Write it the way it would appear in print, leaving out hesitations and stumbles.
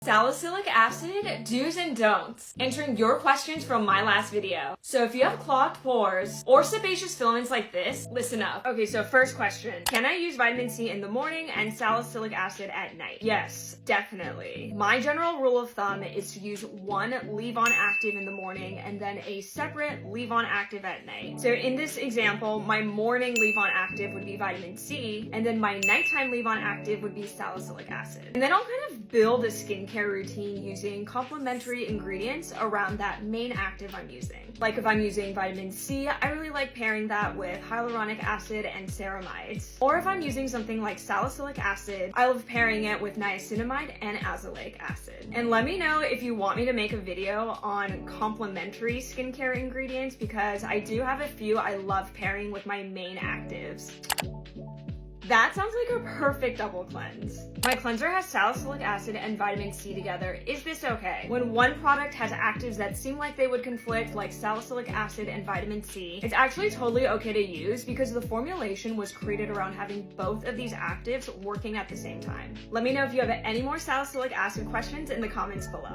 Salicylic acid, do's and don'ts. Answering your questions from my last video. So if you have clogged pores or sebaceous filaments like this, listen up. Okay, so first question. Can I use vitamin C in the morning and salicylic acid at night? Yes, definitely. My general rule of thumb is to use one leave-on active in the morning and then a separate leave-on active at night. So in this example, my morning leave-on active would be vitamin C, and then my nighttime leave-on active would be salicylic acid. And then I'll kind of build a skincare routine using complementary ingredients around that main active I'm using. Like if I'm using vitamin C, I really like pairing that with hyaluronic acid and ceramides. Or if I'm using something like salicylic acid, I love pairing it with niacinamide and azelaic acid. And let me know if you want me to make a video on complementary skincare ingredients, because I do have a few I love pairing with my main actives. That sounds like a perfect double cleanse. My cleanser has salicylic acid and vitamin C together. Is this okay? When one product has actives that seem like they would conflict, like salicylic acid and vitamin C, it's actually totally okay to use because the formulation was created around having both of these actives working at the same time. Let me know if you have any more salicylic acid questions in the comments below.